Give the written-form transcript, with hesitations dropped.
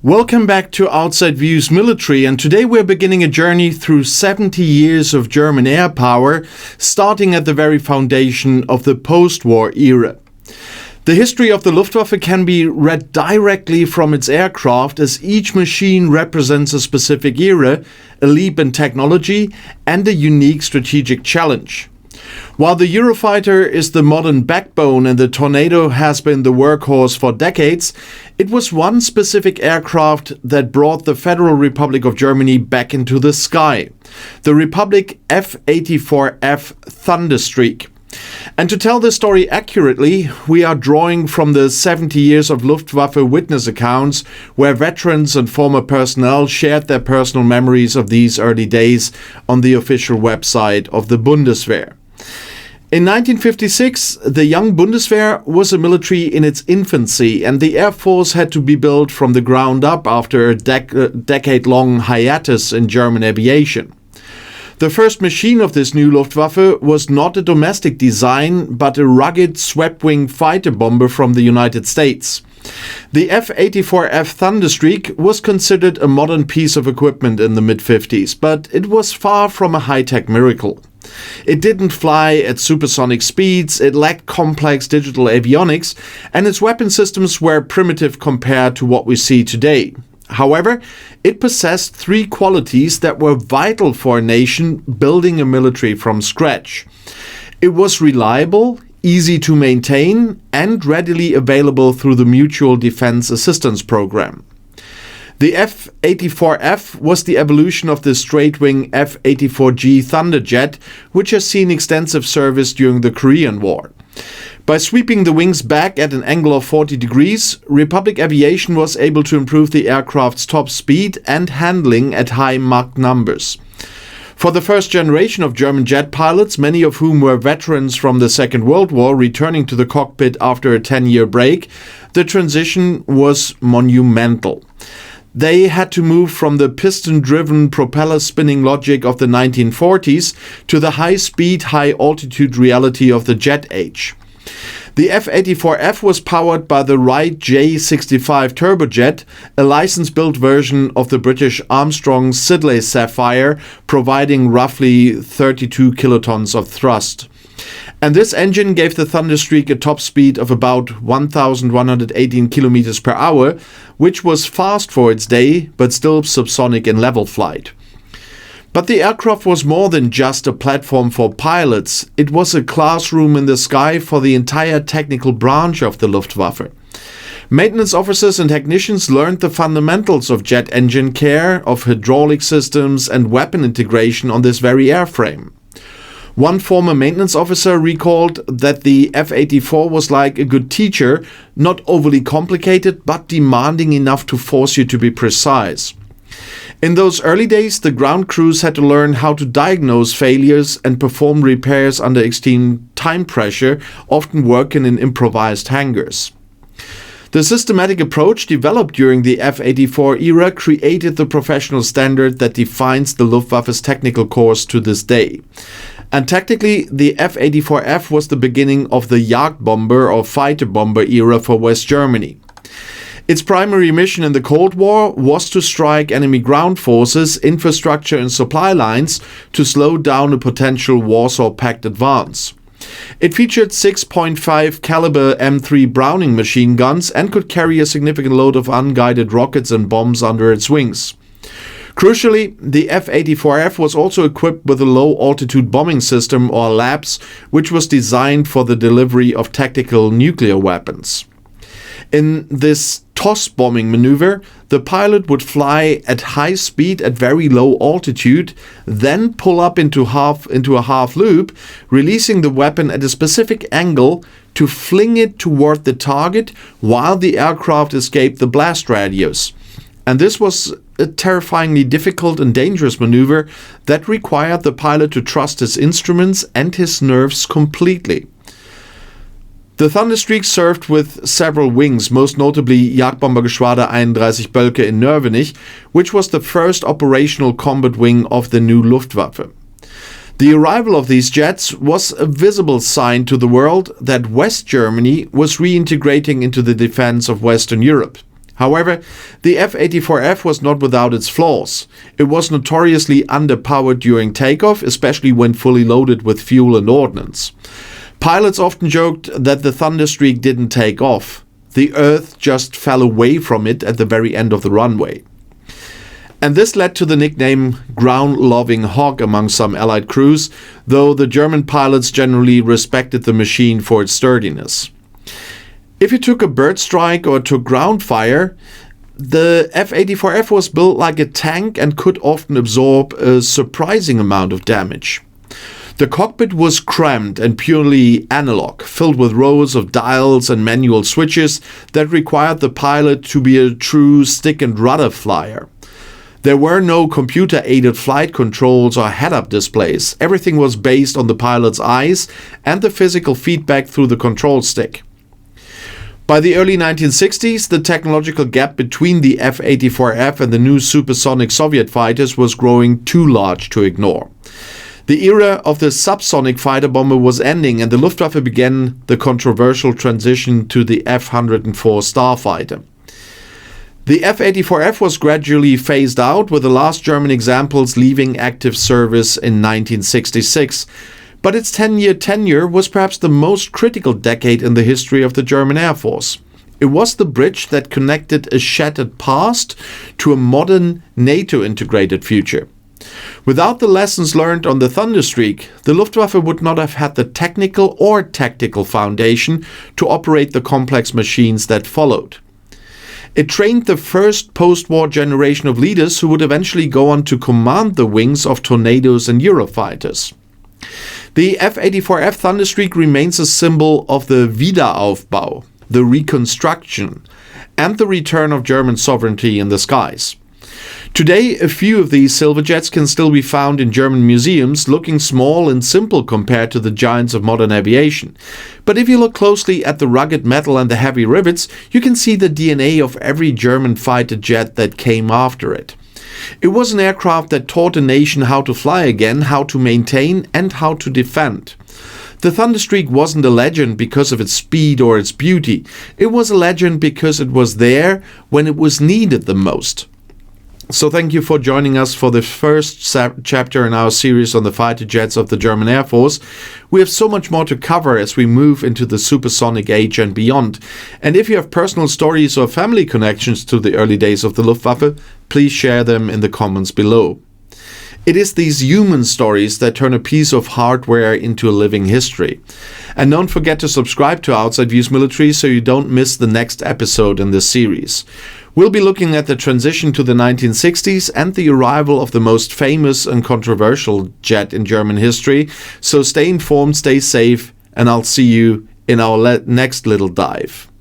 Welcome back to Outside Views Military, and today we're beginning a journey through 70 years of German air power, starting at the very foundation of the post-war era. The history of the Luftwaffe can be read directly from its aircraft, as each machine represents a specific era, a leap in technology, and a unique strategic challenge. While the Eurofighter is the modern backbone and the Tornado has been the workhorse for decades, it was one specific aircraft that brought the Federal Republic of Germany back into the sky: the Republic F-84F Thunderstreak. And to tell this story accurately, we are drawing from the 70 years of Luftwaffe witness accounts, where veterans and former personnel shared their personal memories of these early days on the official website of the Bundeswehr. In 1956, the young Bundeswehr was a military in its infancy, and the Air Force had to be built from the ground up after a decade-long hiatus in German aviation. The first machine of this new Luftwaffe was not a domestic design, but a rugged swept-wing fighter bomber from the United States. The F-84F Thunderstreak was considered a modern piece of equipment in the mid-50s, but it was far from a high-tech miracle. It didn't fly at supersonic speeds, it lacked complex digital avionics, and its weapon systems were primitive compared to what we see today. However, it possessed three qualities that were vital for a nation building a military from scratch. It was reliable, easy to maintain, and readily available through the Mutual Defense Assistance Program. The F-84F was the evolution of the straight-wing F-84G Thunderjet, which has seen extensive service during the Korean War. By sweeping the wings back at an angle of 40 degrees, Republic Aviation was able to improve the aircraft's top speed and handling at high Mach numbers. For the first generation of German jet pilots, many of whom were veterans from the Second World War returning to the cockpit after a 10-year break, the transition was monumental. They had to move from the piston-driven propeller-spinning logic of the 1940s to the high-speed, high-altitude reality of the jet age. The F-84F was powered by the Wright J65 turbojet, a license-built version of the British Armstrong Siddeley Sapphire, providing roughly 32 kilotons of thrust. And this engine gave the Thunderstreak a top speed of about 1,118 kilometers per hour, which was fast for its day, but still subsonic in level flight. But the aircraft was more than just a platform for pilots. It was a classroom in the sky for the entire technical branch of the Luftwaffe. Maintenance officers and technicians learned the fundamentals of jet engine care, of hydraulic systems, and weapon integration on this very airframe. One former maintenance officer recalled that the F-84 was like a good teacher, not overly complicated, but demanding enough to force you to be precise. In those early days, the ground crews had to learn how to diagnose failures and perform repairs under extreme time pressure, often working in improvised hangars. The systematic approach developed during the F-84 era created the professional standard that defines the Luftwaffe's technical course to this day. And tactically, the F-84F was the beginning of the Jagdbomber or fighter bomber era for West Germany. Its primary mission in the Cold War was to strike enemy ground forces, infrastructure and supply lines to slow down a potential Warsaw Pact advance. It featured 6.5 caliber M3 Browning machine guns and could carry a significant load of unguided rockets and bombs under its wings. Crucially, the F-84F was also equipped with a low-altitude bombing system, or LABS, which was designed for the delivery of tactical nuclear weapons. In this toss bombing maneuver, the pilot would fly at high speed at very low altitude, then pull up into a half loop, releasing the weapon at a specific angle to fling it toward the target while the aircraft escaped the blast radius. And this was a terrifyingly difficult and dangerous maneuver that required the pilot to trust his instruments and his nerves completely. The Thunderstreak served with several wings, most notably Jagdbombergeschwader 31 Bölke in Nörvenich, which was the first operational combat wing of the new Luftwaffe. The arrival of these jets was a visible sign to the world that West Germany was reintegrating into the defense of Western Europe. However, the F-84F was not without its flaws. It was notoriously underpowered during takeoff, especially when fully loaded with fuel and ordnance. Pilots often joked that the Thunderstreak didn't take off. The Earth just fell away from it at the very end of the runway. And this led to the nickname ground-loving hog among some Allied crews, though the German pilots generally respected the machine for its sturdiness. If you took a bird strike or took ground fire, the F-84F was built like a tank and could often absorb a surprising amount of damage. The cockpit was cramped and purely analog, filled with rows of dials and manual switches that required the pilot to be a true stick and rudder flyer. There were no computer-aided flight controls or head-up displays. Everything was based on the pilot's eyes and the physical feedback through the control stick. By the early 1960s, the technological gap between the F-84F and the new supersonic Soviet fighters was growing too large to ignore. The era of the subsonic fighter bomber was ending, and the Luftwaffe began the controversial transition to the F-104 Starfighter. The F-84F was gradually phased out, with the last German examples leaving active service in 1966. But its 10-year tenure was perhaps the most critical decade in the history of the German Air Force. It was the bridge that connected a shattered past to a modern NATO-integrated future. Without the lessons learned on the Thunderstreak, the Luftwaffe would not have had the technical or tactical foundation to operate the complex machines that followed. It trained the first post-war generation of leaders who would eventually go on to command the wings of Tornadoes and Eurofighters. The F-84F Thunderstreak remains a symbol of the Wiederaufbau, the reconstruction, and the return of German sovereignty in the skies. Today, a few of these Silverjets can still be found in German museums, looking small and simple compared to the giants of modern aviation. But if you look closely at the rugged metal and the heavy rivets, you can see the DNA of every German fighter jet that came after it. It was an aircraft that taught a nation how to fly again, how to maintain, and how to defend. The Thunderstreak wasn't a legend because of its speed or its beauty. It was a legend because it was there when it was needed the most. So thank you for joining us for the first chapter in our series on the fighter jets of the German Air Force. We have so much more to cover as we move into the supersonic age and beyond. And if you have personal stories or family connections to the early days of the Luftwaffe, please share them in the comments below. It is these human stories that turn a piece of hardware into a living history. And don't forget to subscribe to Outside Views Military so you don't miss the next episode in this series. We'll be looking at the transition to the 1960s and the arrival of the most famous and controversial jet in German history. So stay informed, stay safe, and I'll see you in our next little dive.